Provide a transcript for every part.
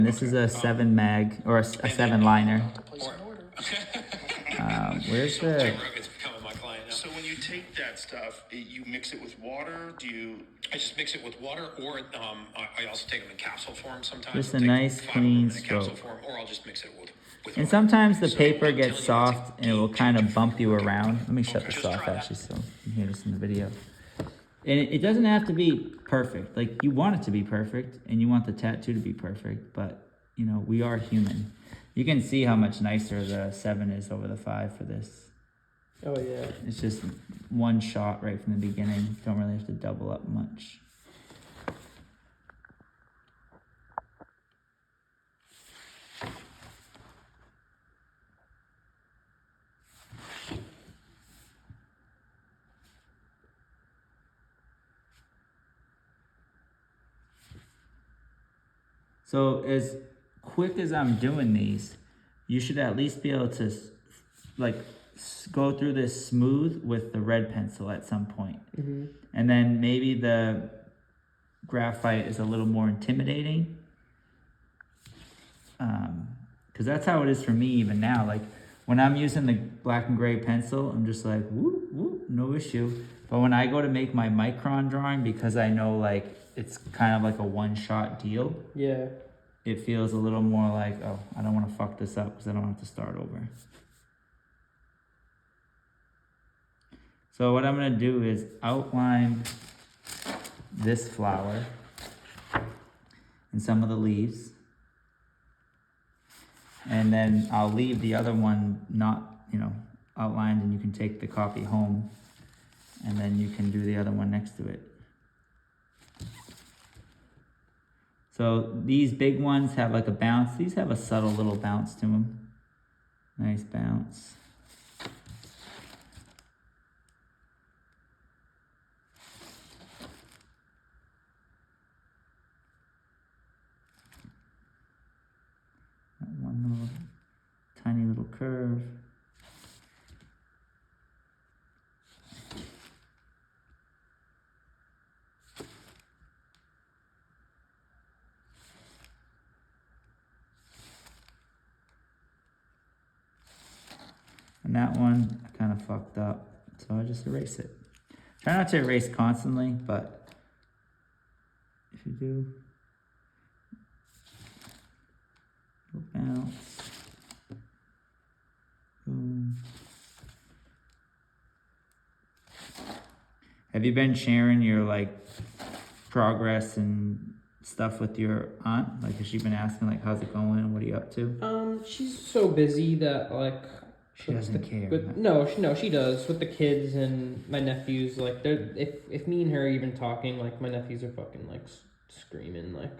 This is a 7 mag, or a 7 liner. Where's the... So when you take that stuff, you mix it with water? I just mix it with water, or I also take them in capsule form sometimes. Just a nice clean stroke. Or I'll just mix it with and sometimes the paper gets soft and it will kind of bump you around. Let me shut this off actually so you can hear this in the video. And it doesn't have to be perfect. Like, you want it to be perfect and you want the tattoo to be perfect, but you know, we are human. You can see how much nicer the 7 is over the 5 for this. Oh yeah. It's just one shot right from the beginning. Don't really have to double up much. So as quick as I'm doing these, you should at least be able to like go through this smooth with the red pencil at some point. Mm-hmm. And then maybe the graphite is a little more intimidating. Because that's how it is for me even now. Like when I'm using the black and gray pencil, I'm just like, whoop, whoop, no issue. But when I go to make my micron drawing, because I know like it's kind of like a one-shot deal. Yeah. It feels a little more like, oh, I don't want to fuck this up because I don't have to start over. So what I'm going to do is outline this flower and some of the leaves. And then I'll leave the other one not, you know, outlined, and you can take the copy home and then you can do the other one next to it. So these big ones have like a bounce. These have a subtle little bounce to them. Nice bounce. One little tiny little curve. And that one I kind of fucked up, so I just erase it. Try not to erase constantly, but if you do, little bounce. Boom. Have you been sharing your like progress and stuff with your aunt? Like, has she been asking like, how's it going? What are you up to? She's so busy that like She doesn't care. No, she does with the kids and my nephews. Like, they're if me and her are even talking, like my nephews are fucking like screaming like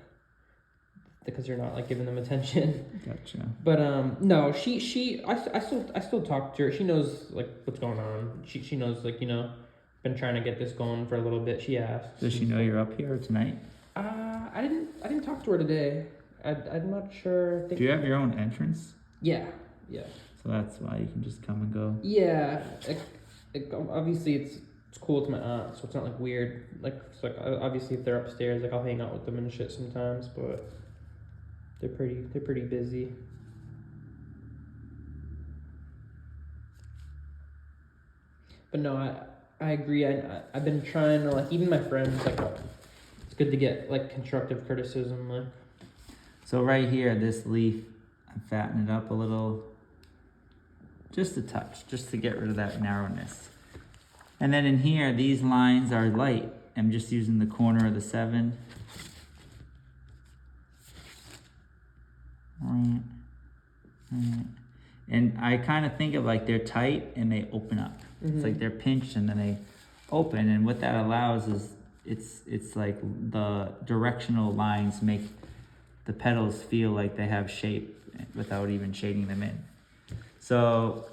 because you're not like giving them attention. Gotcha. But no, I still talk to her. She knows like what's going on. She knows like, you know, been trying to get this going for a little bit. She asked. Does she know you're up here tonight? I didn't talk to her today. I'm not sure. Do you have your own entrance? Yeah. So that's why you can just come and go. Yeah, obviously it's cool to my aunt, so it's not like weird. Like, it's like obviously if they're upstairs, like I'll hang out with them and shit sometimes, but they're pretty busy. But no, I agree. I've been trying to like, even my friends, like it's good to get like constructive criticism. Like, so right here, this leaf, I'm fattening it up a little. Just a touch, just to get rid of that narrowness. And then in here, these lines are light. I'm just using the corner of the 7. And I kind of think of like they're tight and they open up. Mm-hmm. It's like they're pinched and then they open. And what that allows is it's like the directional lines make the petals feel like they have shape without even shading them in. So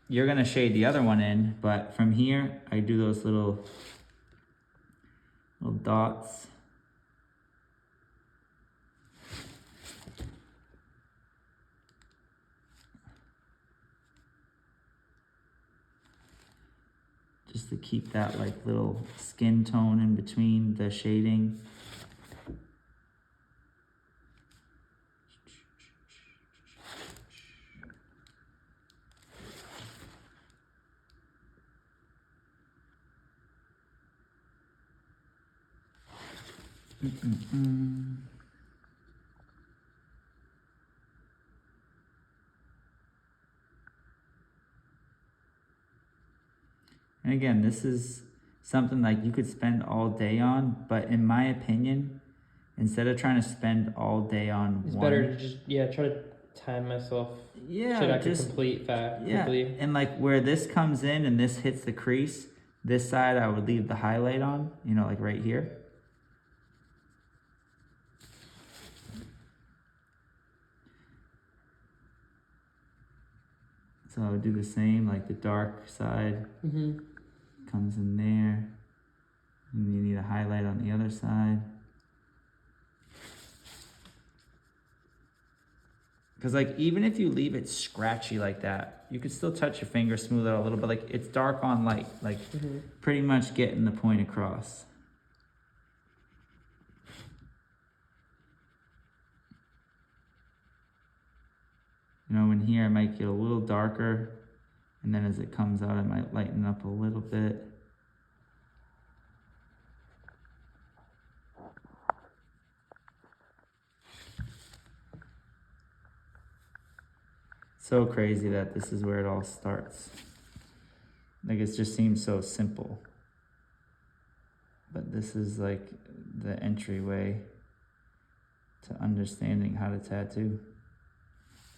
you're gonna shade the other one in, but from here I do those little dots. Just to keep that like little skin tone in between the shading. Mm-mm-mm. And again, this is something like you could spend all day on, but in my opinion, instead of trying to spend all day on It's one, better to just try to time myself. yeah, Shit I could just complete yeah, quickly. and like where this comes in and this hits the crease, this side I would leave the highlight on, you know, like right here. So I would do the same, like the dark side Mm-hmm. comes in there, and you need a highlight on the other side. Because like even if you leave it scratchy like that, you could still touch your finger, smooth it out a little bit. Like it's dark on light, like pretty much getting the point across. You know, in here I might get a little darker, and then as it comes out I might lighten up a little bit. So crazy that this is where it all starts. Like it just seems so simple. But this is like the entryway to understanding how to tattoo.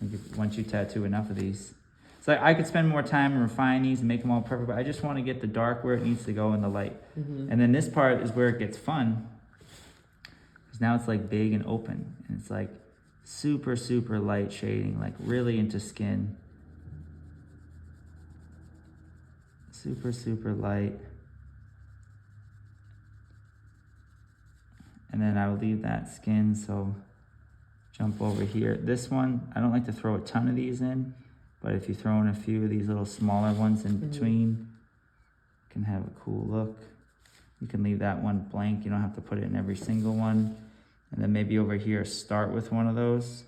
Like once you tattoo enough of these. It's like I could spend more time and refine these and make them all perfect, but I just want to get the dark where it needs to go and the light. And then this part is where it gets fun. Because now it's like big and open. And it's like super, super light shading, like really into skin. Super, super light. And then I will leave that skin, so jump over here. This one, I don't like to throw a ton of these in, but if you throw in a few of these little smaller ones in between, you can have a cool look. You can leave that one blank. You don't have to put it in every single one. And then maybe over here, start with one of those.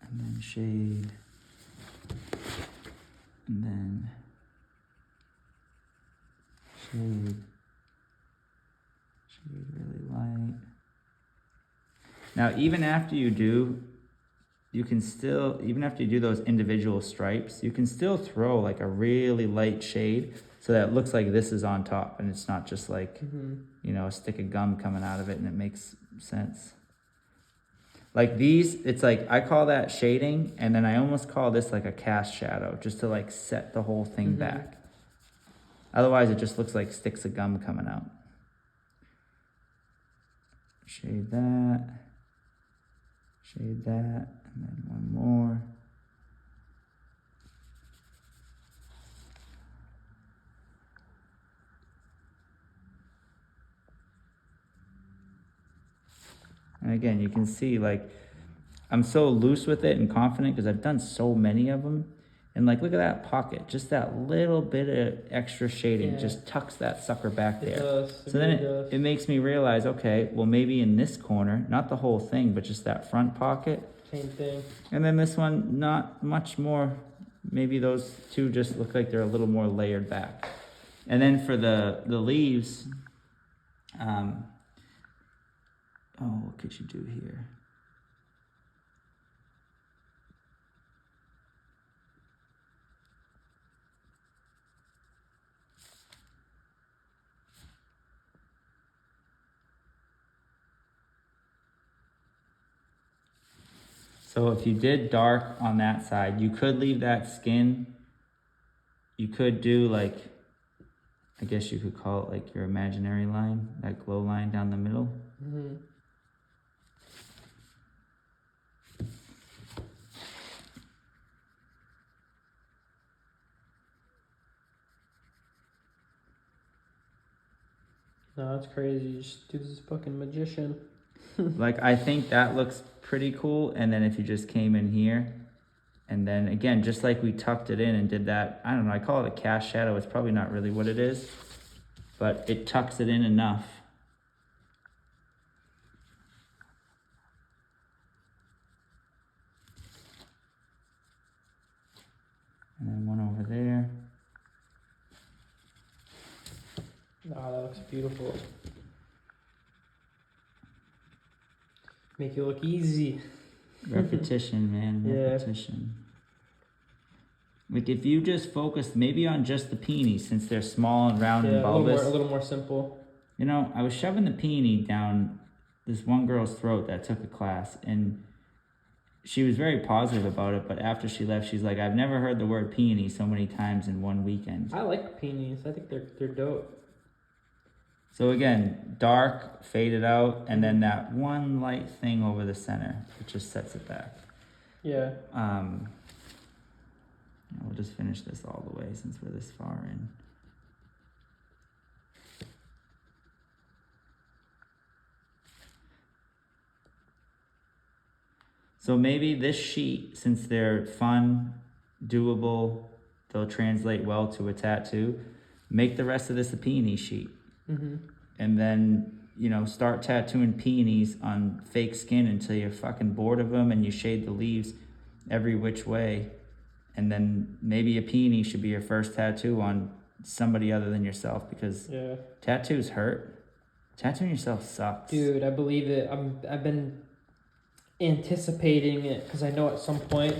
And then shade. And then shade. Shade really light. Now, even after you do, you can still, even after you do those individual stripes, you can still throw like a really light shade so that it looks like this is on top and it's not just like, you know, a stick of gum coming out of it, and it makes sense. Like these, it's like, I call that shading, and then I almost call this like a cast shadow, just to like set the whole thing back. Otherwise, it just looks like sticks of gum coming out. Shade that. Shade that, and then one more. And again, you can see like, I'm so loose with it and confident because I've done so many of them. And like, look at that pocket, just that little bit of extra shading just tucks that sucker back there. It does. So then it makes me realize, okay, well maybe in this corner, not the whole thing, but just that front pocket. Same thing. And then this one, not much more. Maybe those two just look like they're a little more layered back. And then for the leaves, what could you do here? So if you did dark on that side, you could leave that skin. You could do like, I guess you could call it like your imaginary line, that glow line down the middle. No, that's crazy. You just do this fucking magician. Like, I think that looks pretty cool. And then if you just came in here, and then again, just like we tucked it in and did that, I don't know, I call it a cast shadow. It's probably not really what it is, but it tucks it in enough. And then one over there. Oh, that looks beautiful. Make it look easy. Repetition, man. Yeah. Repetition. Like if you just focus maybe on just the peonies, since they're small and round and Yeah, bulbous. a little more simple. You know, I was shoving the peony down this one girl's throat that took a class, and she was very positive about it, but after she left, she's like, I've never heard the word peony so many times in one weekend. I like peonies. I think they're dope. So again, dark, faded out, and then that one light thing over the center, which just sets it back. Yeah. We'll just finish this all the way since we're this far in. So maybe this sheet, since they're fun, doable, they'll translate well to a tattoo, make the rest of this a peony sheet. Mm-hmm. And then, you know, start tattooing peonies on fake skin until you're fucking bored of them and you shade the leaves every which way. And then maybe a peony should be your first tattoo on somebody other than yourself, because tattoos hurt. Tattooing yourself sucks. Dude, I believe it. I've been anticipating it because I know at some point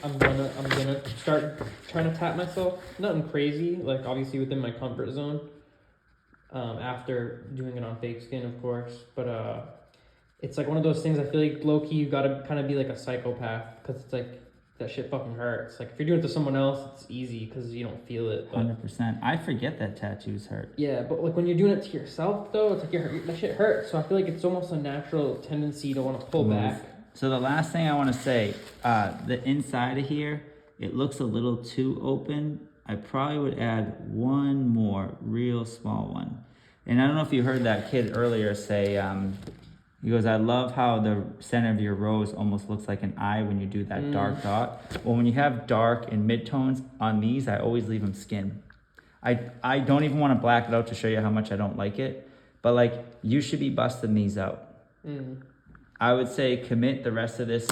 I'm gonna start trying to tap myself. Nothing crazy, like obviously within my comfort zone. After doing it on fake skin, of course, but it's like one of those things. I feel like low key you gotta kind of be like a psychopath, because it's like that shit fucking hurts. Like if you're doing it to someone else, it's easy because you don't feel it. 100%. I forget that tattoos hurt. Yeah, but like when you're doing it to yourself though, it's like that shit hurts. So I feel like it's almost a natural tendency to want to pull back. So the last thing I want to say, the inside of here, it looks a little too open. I probably would add one more real small one. And I don't know if you heard that kid earlier say, he goes, I love how the center of your rose almost looks like an eye when you do that dark dot. Well, when you have dark and midtones on these, I always leave them skin. I don't even want to black it out to show you how much I don't like it. But like, you should be busting these out. I would say commit the rest of this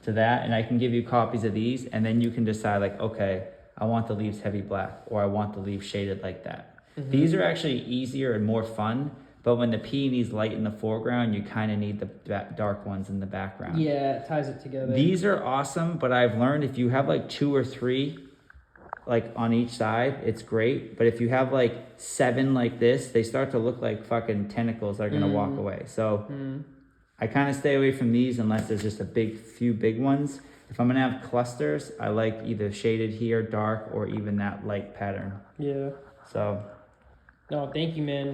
to that, and I can give you copies of these, and then you can decide like, okay, I want the leaves heavy black, or I want the leaves shaded like that. These are actually easier and more fun, but when the peony's light in the foreground, you kind of need the dark ones in the background. Yeah, it ties it together. These are awesome, but I've learned if you have like 2 or 3 like on each side, it's great. But if you have like 7 like this, they start to look like fucking tentacles that are gonna walk away. So I kind of stay away from these unless there's just a few big ones. If I'm gonna have clusters, I like either shaded here, dark, or even that light pattern. Yeah. So. No, thank you, man.